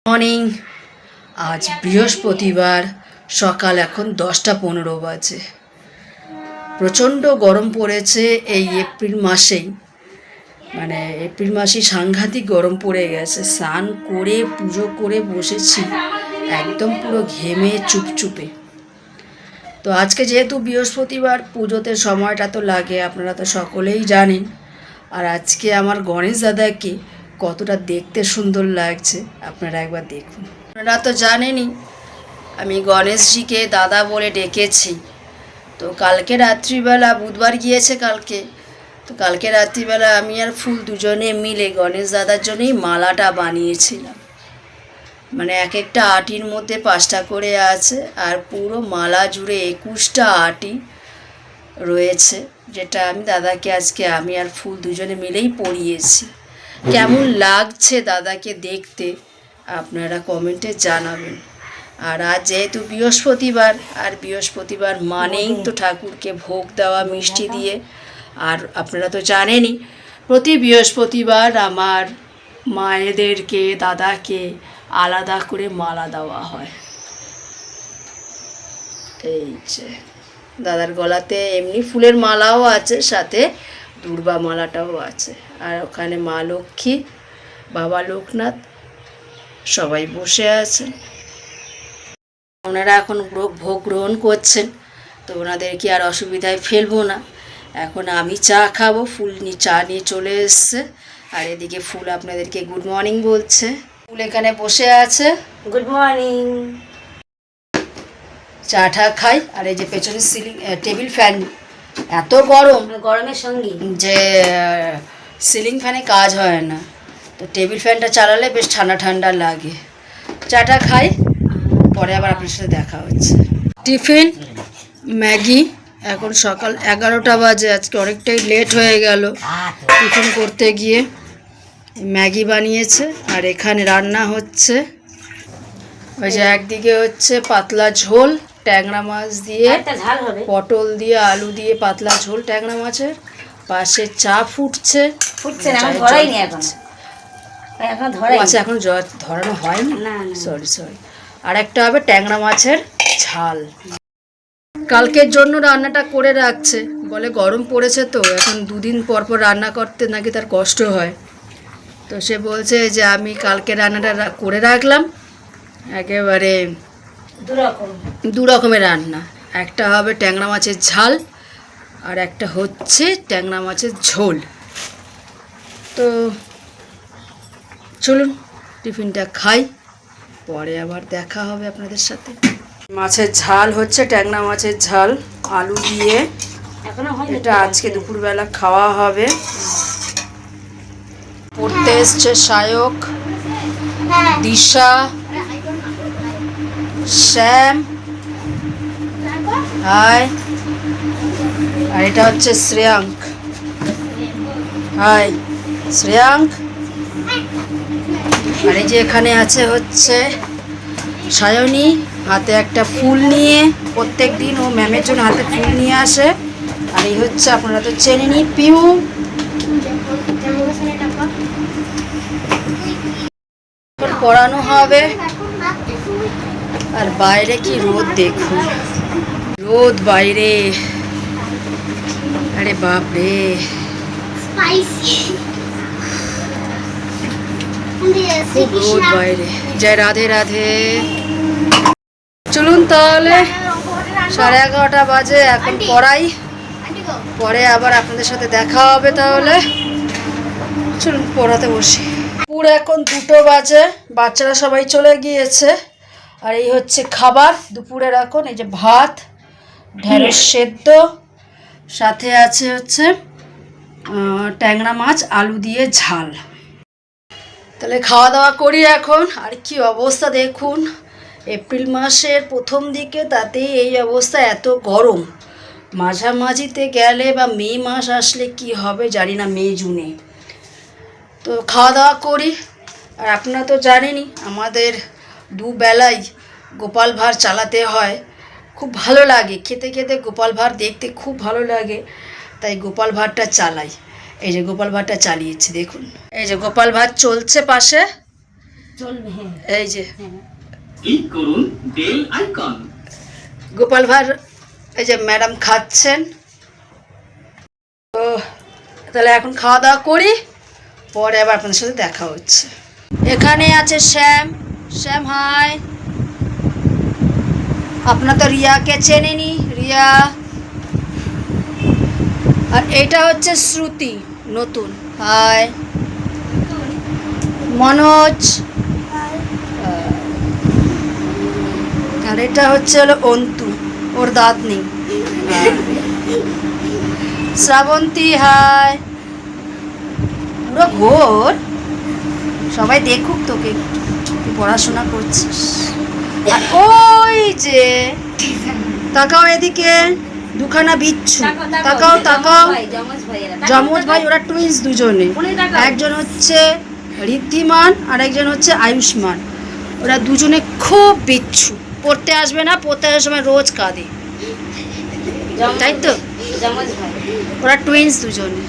Morning. আজ বৃহস্পতিবার, সকাল এখন 10টা 15 বাজে। প্রচণ্ড গরম পড়েছে এই এপ্রিল মাসেই, মানে এপ্রিল মাসেই সাংঘাতিক গরম পড়ে গেছে। স্নান করে পুজো করে বসেছি, একদম পুরো ঘেমে চুপচুপে। তো আজকে যেহেতু বৃহস্পতিবার, পুজোতে সময়টা তো লাগে, আপনারা তো সকলেই জানেন। আর আজকে আমার গণেশ দাদাকে কতটা দেখতে সুন্দর লাগছে আপনারা একবার দেখুন। আপনারা তো জানেনই আমি গণেশজিকে দাদা বলে ডেকেছি। তো কালকে রাত্রিবেলা, বুধবার গিয়েছে কালকে, তো কালকে রাত্রিবেলা আমি আর ফুল দুজনে মিলে গণেশ দাদার জন্যই মালাটা বানিয়েছিলাম। মানে এক একটা আটির মধ্যে 5টা করে আছে, আর পুরো মালা জুড়ে 21টা আটি রয়েছে, যেটা আমি দাদাকে আজকে আমি আর ফুল দুজনে মিলেই পরিয়েছি। কেমন লাগছে দাদাকে দেখতে আপনারা কমেন্টে জানাবেন। আর আজ যেহেতু বৃহস্পতিবার, আর বৃহস্পতিবার মানেই তো ঠাকুরকে ভোগ দেওয়া মিষ্টি দিয়ে। আর আপনারা তো জানেনই প্রতি বৃহস্পতিবার আমার মায়েদেরকে, দাদাকে আলাদা করে মালা দেওয়া হয়। এই যে দাদার গলাতে এমনি ফুলের মালাও আছে, সাথে দুর্বা মালাটাও আছে। আর ওখানে মা লক্ষ্মী, বাবা লোকনাথ সবাই বসে আছেন। ওনারা এখন ভোগ গ্রহণ করছেন, তো ওনাদেরকে আর অসুবিধায় ফেলবো না। এখন আমি চা খাবো, ফুল চা নিয়ে চলে এসছে। আর এদিকে ফুল আপনাদেরকে গুড মর্নিং বলছে। ফুল এখানে বসে আছে, গুড মর্নিং। চাটা খাই। আর এই যে পেছনে টেবিল ফ্যান, এত গরমের সঙ্গে যে সিলিং ফ্যানে কাজ হয় না, তো টেবিল ফ্যানটা চালালে বেশ ঠান্ডা ঠান্ডা লাগে। চাটা খাই, পরে আবার আপনার সাথে দেখা হচ্ছে। টিফিন ম্যাগি, এখন সকাল 11টা বাজে, আজকে অনেকটাই লেট হয়ে গেল টিফিন করতে গিয়ে। ম্যাগি বানিয়েছে, আর এখানে রান্না হচ্ছে ওই যে একদিকে হচ্ছে পাতলা ঝোল ট্যাংরা মাছ দিয়ে, পটল দিয়ে, আলু দিয়ে পাতলা ঝোল ট্যাংরা মাছের, পাশে চা ফুটছে। আচ্ছা, এখন ধরানো হয়নি, সরি। আর একটা হবে ট্যাংরা মাছের ঝাল। কালকের জন্য রান্নাটা করে রাখছে, বলে গরম পড়েছে তো এখন 2 দিন পর রান্না করতে নাকি তার কষ্ট হয়। তো সে বলছে যে আমি কালকে রান্নাটা করে রাখলাম, একেবারে দু রকমের রান্না। একটা হবে ট্যাংরা মাছের ঝাল, আর একটা হচ্ছে ট্যাংরা মাছের ঝোল। তো চলুন টিফিনটা খাই, পরে আবার দেখা হবে আপনাদের সাথে। মাছের ঝাল হচ্ছে ট্যাংরা মাছের ঝাল আলু দিয়ে, এটা আজকে দুপুরবেলা খাওয়া হবে। পড়তে এসছে সায়ক, দিশা, শ্যাম, হাই। আর এটা হচ্ছে শ্রেয়াঙ্ক, হাই শ্রেয়াঙ্ক। আর এই যে এখানে আছে হচ্ছে সায়নী, হাতে একটা ফুল নিয়ে, প্রত্যেক দিন ও ম্যামের জন্য হাতে ফুল নিয়ে আসে। আর এই হচ্ছে আপনারা তো চেনেনি পিউ। পড়ানো হবে। আর বাইরে কি রোদ দেখুন, রোদ বাইরে, আরে বাপরে। খুব রোদ বাইরে। জয় রাধে রাধে। চলুন তাহলে, 11:30 বাজে, এখন পড়াই, পরে আবার আপনাদের সাথে দেখা হবে। তাহলে চলুন পড়াতে বসি। পুরো এখন 2টো বাজে, বাচ্চারা সবাই চলে গিয়েছে। আর এই হচ্ছে খাবার দুপুরের। এখন এই যে ভাত, ঢেঁড়স সেদ্ধ, সাথে আছে হচ্ছে ট্যাংরা মাছ আলু দিয়ে ঝাল। তাহলে খাওয়া দাওয়া করি এখন। আর কি অবস্থা দেখুন, এপ্রিল মাসের প্রথম দিকে তাতেই এই অবস্থা, এত গরম। মাঝামাঝিতে গেলে বা মে মাস আসলে কি হবে জানি না, মে জুনে। তো খাওয়া দাওয়া করি। আর আপনারা তো জানেনই আমাদের দুবেলাই গোপাল ভাঁড় চালাতে হয়। খুব ভালো লাগে খেতে খেতে, গোপাল ভাঁড় দেখতে খুব ভালো লাগে, তাই গোপাল ভাঁড়টা চালাই। এই যে গোপাল ভাঁড়টা চালিয়েছি দেখুন, এই যে গোপাল ভাঁড় চলছে পাশে। চলবে, হ্যাঁ। এই যে ক্লিক করুন বেল আইকন। গোপাল ভাঁড় এই যে ম্যাডাম খাচ্ছেন। তো তাহলে এখন খাওয়া দাওয়া করি, পরে আবার আপনাদের সাথে দেখা হচ্ছে। এখানে আছে শ্যাম। শ্যাম হাই। আপনার তো রিয়াকে চেনেনি, রিয়া। আর এটা হচ্ছে শ্রুতি, নতুন। হাই। মনোজ। আর এটা হচ্ছে হলো অন্তু, ওর দাঁত নেই। শ্রাবন্তী হাই। পুরো ঘোর, সবাই দেখুক তোকে, তুই পড়াশোনা করছিস। আর ওই যে তাকাও এদিকে, দুখানা বিচ্ছু, তাকাও তাকাও। যমজ ভাই, ওরা টুইন্স দুজনে। একজন হচ্ছে ঋদ্ধিমান আর একজন হচ্ছে আয়ুষ্মান। ওরা দুজনে খুব বিচ্ছু, পড়তে আসবে না, পড়তে আসার সময় রোজ কাঁদে, তাই তো? ওরা টুইন্স দুজনে।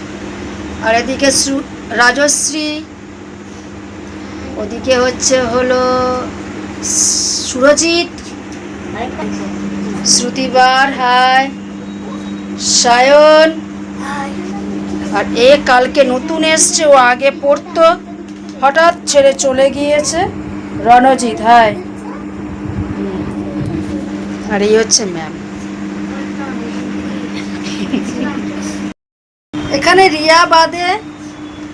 আর এদিকে রাজশ্রী, ওদিকে হচ্ছে হলো সুরজিৎ, শ্রুতিবার হাই, সায়ন। আর এ কালকে নতুন এসছে, ও আগে পড়তো, হঠাৎ ছেড়ে চলে গিয়েছে, রণজিৎ হাই। আর এই হচ্ছে ম্যাম। এখানে রিয়া বাদে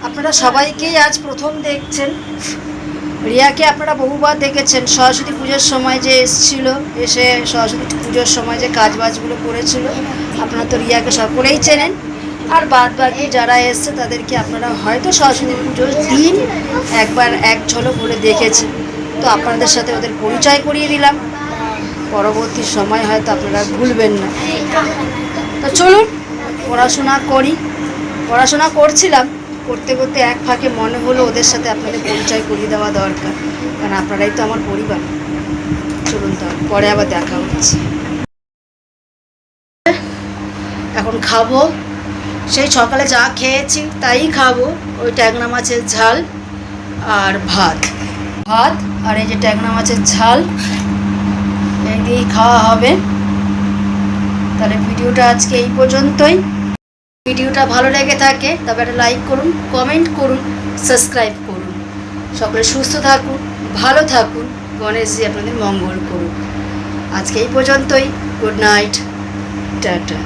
আপনারা সবাইকেই আজ প্রথম দেখছেন। রিয়াকে আপনারা বহুবার দেখেছেন সরস্বতী পুজোর সময় যে এসেছিল, এসে সরস্বতী পুজোর সময় যে কাজবাজগুলো করেছিল, আপনারা তো রিয়াকে সকলেই চেনেন। আর বাদ বাকি যারা এসছে তাদেরকে আপনারা হয়তো সরস্বতী পুজোর দিন একবার এক ঝলক করে দেখেছেন। তো আপনাদের সাথে ওদের পরিচয় করিয়ে দিলাম, পরবর্তী সময় হয়তো আপনারা ভুলবেন না। তো চলুন পড়াশোনা করি। পড়াশোনা করছিলাম, করতে করতে এক ফাঁকে মনে হলো ওদের সাথে আপনাদের পরিচয় করিয়ে দেওয়া দরকার, কারণ আপনারাই তো আমার পরিবার। চলুন তো, পরে আবার দেখা হচ্ছে। এখন খাবো, সেই সকালে যা খেয়েছি তাই খাবো। ওই ট্যাংরা মাছের ঝাল আর ভাত, ভাত আর এই যে ট্যাংরা মাছের ঝাল, এই দিয়েই খাওয়া হবে। তাহলে ভিডিওটা আজকে এই পর্যন্তই। ভিডিওটা ভালো লেগে থাকে তবে একটা লাইক করুন, কমেন্ট করুন, সাবস্ক্রাইব করুন। সকলে সুস্থ থাকুন, ভালো থাকুন, গণেশজি আপনাদের মঙ্গল করুন। আজকে এই পর্যন্তই। Good night, tata.